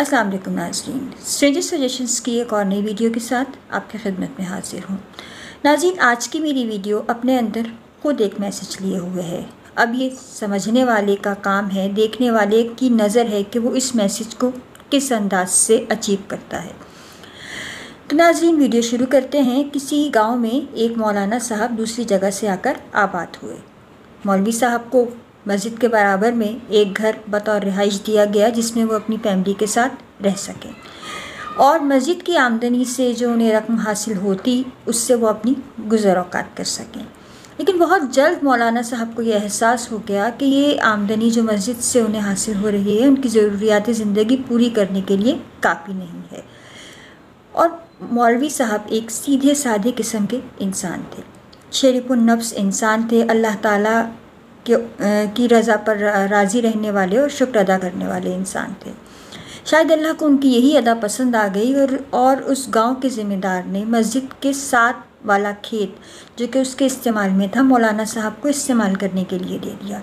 السلام علیکم ناظرین، اسٹرینجر سجیشنز کی ایک اور نئی ویڈیو کے ساتھ آپ کی خدمت میں حاضر ہوں۔ ناظرین، آج کی میری ویڈیو اپنے اندر خود ایک میسج لیے ہوئے ہے۔ اب یہ سمجھنے والے کا کام ہے، دیکھنے والے کی نظر ہے کہ وہ اس میسج کو کس انداز سے اچیو کرتا ہے۔ تو ناظرین، ویڈیو شروع کرتے ہیں۔ کسی گاؤں میں ایک مولانا صاحب دوسری جگہ سے آ کر آباد ہوئے۔ مولوی صاحب کو مسجد کے برابر میں ایک گھر بطور رہائش دیا گیا جس میں وہ اپنی فیملی کے ساتھ رہ سکیں، اور مسجد کی آمدنی سے جو انہیں رقم حاصل ہوتی اس سے وہ اپنی گزر اوقات کر سکیں۔ لیکن بہت جلد مولانا صاحب کو یہ احساس ہو گیا کہ یہ آمدنی جو مسجد سے انہیں حاصل ہو رہی ہے ان کی ضروریات زندگی پوری کرنے کے لیے کافی نہیں ہے۔ اور مولوی صاحب ایک سیدھے سادھے قسم کے انسان تھے، شریف النفس انسان تھے، اللہ تعالیٰ کی رضا پر راضی رہنے والے اور شکر ادا کرنے والے انسان تھے۔ شاید اللہ کو ان کی یہی ادا پسند آ گئی اور اس گاؤں کے ذمہ دار نے مسجد کے ساتھ والا کھیت جو کہ اس کے استعمال میں تھا مولانا صاحب کو استعمال کرنے کے لیے دے دیا۔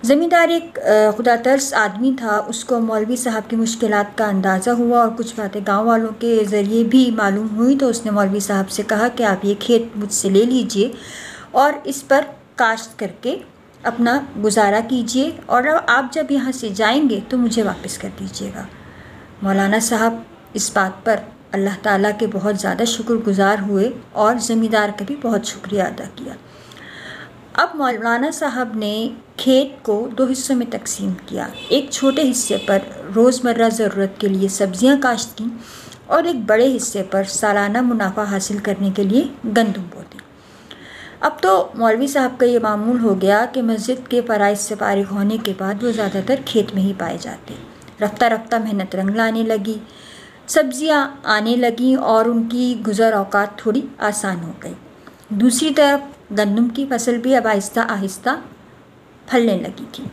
زمیندار ایک خدا ترس آدمی تھا، اس کو مولوی صاحب کی مشکلات کا اندازہ ہوا اور کچھ باتیں گاؤں والوں کے ذریعے بھی معلوم ہوئی، تو اس نے مولوی صاحب سے کہا کہ آپ یہ کھیت مجھ سے لے لیجئے اور اس پر کاشت کر کے اپنا گزارا کیجئے، اور آپ جب یہاں سے جائیں گے تو مجھے واپس کر دیجئے گا۔ مولانا صاحب اس بات پر اللہ تعالیٰ کے بہت زیادہ شکر گزار ہوئے اور زمیندار کا بھی بہت شکریہ ادا کیا۔ اب مولانا صاحب نے کھیت کو 2 حصوں میں تقسیم کیا۔ ایک چھوٹے حصے پر روزمرہ ضرورت کے لیے سبزیاں کاشت کیں اور ایک بڑے حصے پر سالانہ منافع حاصل کرنے کے لیے گندم بو دی۔ اب تو مولوی صاحب کا یہ معمول ہو گیا کہ مسجد کے فرائض سے فارغ ہونے کے بعد وہ زیادہ تر کھیت میں ہی پائے جاتے۔ رفتہ رفتہ محنت رنگ لانے لگی، سبزیاں آنے لگیں اور ان کی گزر اوقات تھوڑی آسان ہو گئی۔ دوسری طرف گندم کی فصل بھی اب آہستہ آہستہ پھلنے لگی تھی،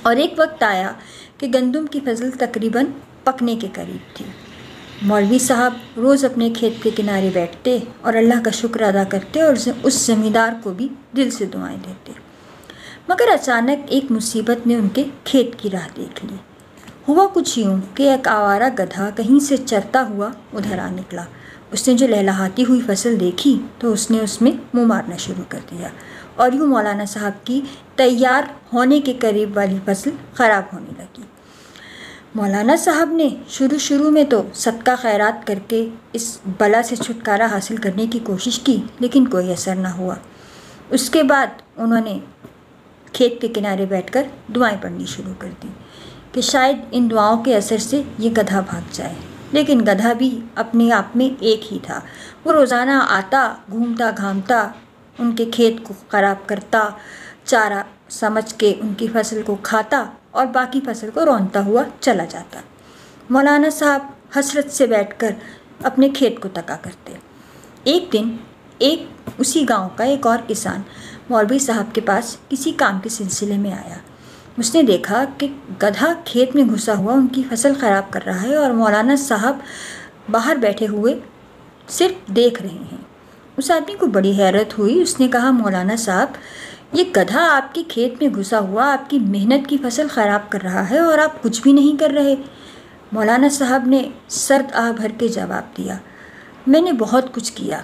اور ایک وقت آیا کہ گندم کی فصل تقریباً پکنے کے قریب تھی۔ مولوی صاحب روز اپنے کھیت کے کنارے بیٹھتے اور اللہ کا شکر ادا کرتے اور اس زمیندار کو بھی دل سے دعائیں دیتے۔ مگر اچانک ایک مصیبت نے ان کے کھیت کی راہ دیکھ لی۔ ہوا کچھ یوں کہ ایک آوارہ گدھا کہیں سے چرتا ہوا ادھر آ نکلا۔ اس نے جو لہلہاتی ہوئی فصل دیکھی تو اس نے اس میں منہ مارنا شروع کر دیا، اور یوں مولانا صاحب کی تیار ہونے کے قریب والی فصل خراب ہونے لگی۔ مولانا صاحب نے شروع میں تو صدقہ خیرات کر کے اس بلا سے چھٹکارا حاصل کرنے کی کوشش کی، لیکن کوئی اثر نہ ہوا۔ اس کے بعد انہوں نے کھیت کے کنارے بیٹھ کر دعائیں پڑھنی شروع کر دی کہ شاید ان دعاؤں کے اثر سے یہ گدھا بھاگ جائے۔ لیکن گدھا بھی اپنے آپ میں ایک ہی تھا۔ وہ روزانہ آتا، گھومتا گھامتا، ان کے کھیت کو خراب کرتا، چارہ سمجھ کے ان کی فصل کو کھاتا اور باقی فصل کو رونتا ہوا چلا جاتا۔ مولانا صاحب حسرت سے بیٹھ کر اپنے کھیت کو تکا کرتے۔ ایک دن اسی گاؤں کا ایک اور کسان مولوی صاحب کے پاس کسی کام کے سلسلے میں آیا۔ اس نے دیکھا کہ گدھا کھیت میں گھسا ہوا ان کی فصل خراب کر رہا ہے اور مولانا صاحب باہر بیٹھے ہوئے صرف دیکھ رہے ہیں۔ اس آدمی کو بڑی حیرت ہوئی۔ اس نے کہا، مولانا صاحب، یہ گدھا آپ کے کھیت میں گھسا ہوا آپ کی محنت کی فصل خراب کر رہا ہے اور آپ کچھ بھی نہیں کر رہے۔ مولانا صاحب نے سرد آہ بھر کے جواب دیا، میں نے بہت کچھ کیا۔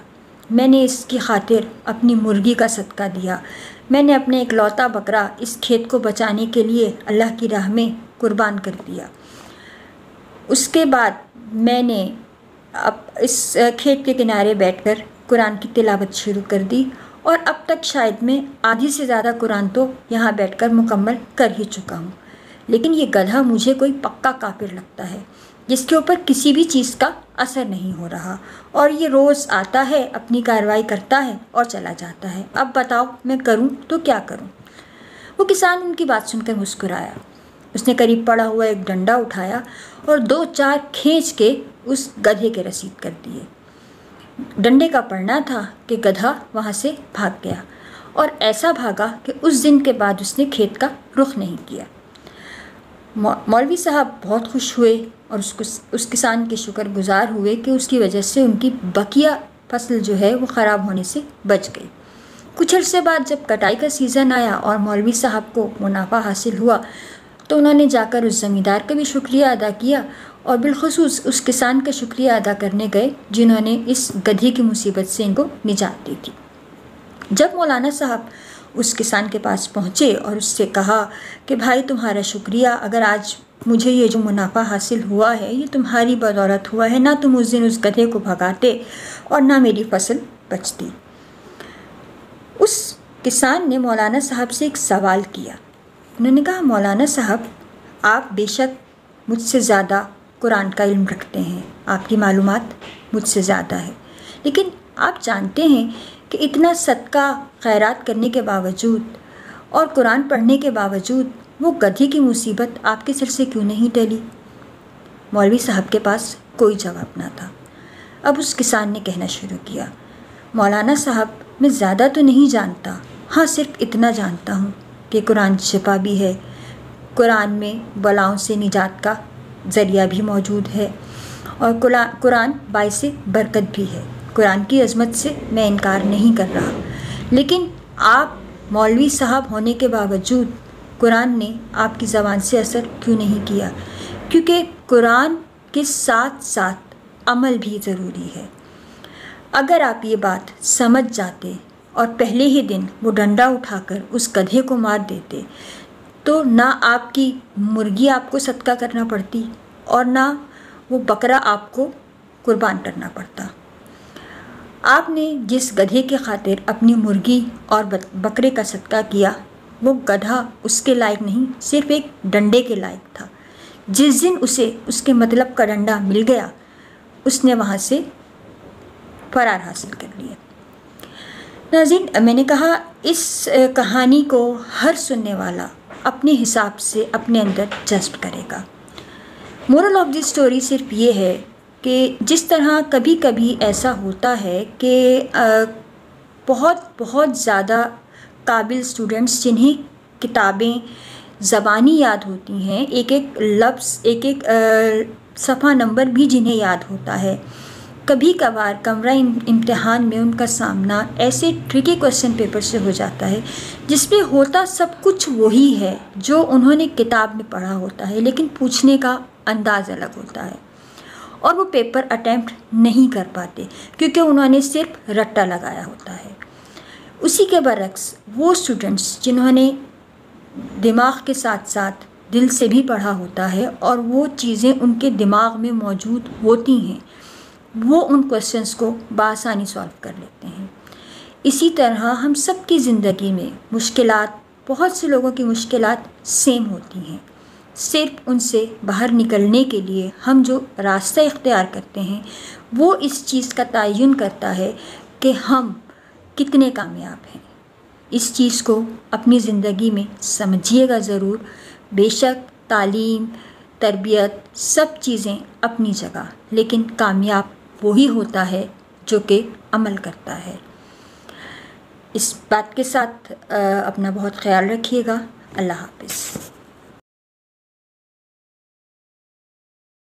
میں نے اس کی خاطر اپنی مرغی کا صدقہ دیا، میں نے اپنے اکلوتا بکرا اس کھیت کو بچانے کے لیے اللہ کی راہ میں قربان کر دیا۔ اس کے بعد میں نے اس کھیت کے کنارے بیٹھ کر قرآن کی تلاوت شروع کر دی، اور اب تک شاید میں آدھی سے زیادہ قرآن تو یہاں بیٹھ کر مکمل کر ہی چکا ہوں۔ لیکن یہ گدھا مجھے کوئی پکا کافر لگتا ہے جس کے اوپر کسی بھی چیز کا اثر نہیں ہو رہا، اور یہ روز آتا ہے، اپنی کارروائی کرتا ہے اور چلا جاتا ہے۔ اب بتاؤ میں کروں تو کیا کروں؟ وہ کسان ان کی بات سن کر مسکرایا۔ اس نے قریب پڑا ہوا ایک ڈنڈا اٹھایا اور 2-4 کھینچ کے اس گدھے کے رسید کر دیے۔ ڈنڈے کا پڑنا تھا کہ گدھا وہاں سے بھاگ گیا، اور ایسا بھاگا کہ اس دن کے بعد اس نے کھیت کا رخ نہیں کیا۔ مولوی صاحب بہت خوش ہوئے اور اس کسان کے شکر گزار ہوئے کہ اس کی وجہ سے ان کی بقیہ فصل جو ہے وہ خراب ہونے سے بچ گئی۔ کچھ عرصے بعد جب کٹائی کا سیزن آیا اور مولوی صاحب کو منافع حاصل ہوا، تو انہوں نے جا کر اس زمیندار کا بھی شکریہ ادا کیا اور بالخصوص اس کسان کا شکریہ ادا کرنے گئے جنہوں نے اس گدھے کی مصیبت سے ان کو نجات دی تھی۔ جب مولانا صاحب اس کسان کے پاس پہنچے اور اس سے کہا کہ بھائی تمہارا شکریہ، اگر آج مجھے یہ جو منافع حاصل ہوا ہے یہ تمہاری بدولت ہوا ہے، نہ تم اس دن اس گدھے کو بھگاتے اور نہ میری فصل بچتی۔ اس کسان نے مولانا صاحب سے ایک سوال کیا۔ انہوں نے کہا مولانا صاحب آپ بے شک مجھ سے زیادہ قرآن کا علم رکھتے ہیں، آپ کی معلومات مجھ سے زیادہ ہے، لیکن آپ جانتے ہیں کہ اتنا صدقہ خیرات کرنے کے باوجود اور قرآن پڑھنے کے باوجود وہ گدھے کی مصیبت آپ کے سر سے کیوں نہیں ٹلی؟ مولوی صاحب کے پاس کوئی جواب نہ تھا۔ اب اس کسان نے کہنا شروع کیا، مولانا صاحب میں زیادہ تو نہیں جانتا، ہاں صرف اتنا جانتا ہوں کہ قرآن شفا بھی ہے، قرآن میں بلاؤں سے نجات کا ذریعہ بھی موجود ہے اور قرآن باعث برکت بھی ہے۔ قرآن کی عظمت سے میں انکار نہیں کر رہا، لیکن آپ مولوی صاحب ہونے کے باوجود قرآن نے آپ کی زبان سے اثر کیوں نہیں کیا؟ کیونکہ قرآن کے ساتھ ساتھ عمل بھی ضروری ہے۔ اگر آپ یہ بات سمجھ جاتے اور پہلے ہی دن وہ ڈنڈا اٹھا کر اس گدھے کو مار دیتے تو نہ آپ کی مرغی آپ کو صدقہ کرنا پڑتی اور نہ وہ بکرا آپ کو قربان کرنا پڑتا۔ آپ نے جس گدھے کے خاطر اپنی مرغی اور بکرے کا صدقہ کیا وہ گدھا اس کے لائق نہیں، صرف ایک ڈنڈے کے لائق تھا۔ جس دن اسے اس کے مطلب کا ڈنڈا مل گیا اس نے وہاں سے فرار حاصل کر لیا۔ ناظرین، میں نے کہا اس کہانی کو ہر سننے والا اپنے حساب سے اپنے اندر جذب کرے گا۔ مورل آف دی اسٹوری صرف یہ ہے کہ جس طرح کبھی کبھی ایسا ہوتا ہے کہ بہت زیادہ قابل اسٹوڈنٹس جنہیں کتابیں زبانی یاد ہوتی ہیں، ایک ایک لفظ ایک ایک صفحہ نمبر بھی جنہیں یاد ہوتا ہے، کبھی کبھار کمرہ امتحان میں ان کا سامنا ایسے ٹرکی کوشچن پیپر سے ہو جاتا ہے جس میں ہوتا سب کچھ وہی ہے جو انہوں نے کتاب میں پڑھا ہوتا ہے، لیکن پوچھنے کا انداز الگ ہوتا ہے اور وہ پیپر اٹیمپٹ نہیں کر پاتے کیونکہ انہوں نے صرف رٹا لگایا ہوتا ہے۔ اسی کے برعکس وہ اسٹوڈنٹس جنہوں نے دماغ کے ساتھ ساتھ دل سے بھی پڑھا ہوتا ہے اور وہ چیزیں ان کے دماغ میں موجود ہوتی ہیں، وہ ان کوشچنس کو بآسانی سالو کر لیتے ہیں۔ اسی طرح ہم سب کی زندگی میں مشکلات، بہت سے لوگوں کی مشکلات سیم ہوتی ہیں، صرف ان سے باہر نکلنے کے لیے ہم جو راستہ اختیار کرتے ہیں وہ اس چیز کا تعین کرتا ہے کہ ہم کتنے کامیاب ہیں۔ اس چیز کو اپنی زندگی میں سمجھیے گا ضرور۔ بے شک تعلیم، تربیت سب چیزیں اپنی جگہ، لیکن کامیاب وہی ہوتا ہے جو کہ عمل کرتا ہے۔ اس بات کے ساتھ اپنا بہت خیال رکھیے گا۔ اللہ حافظ۔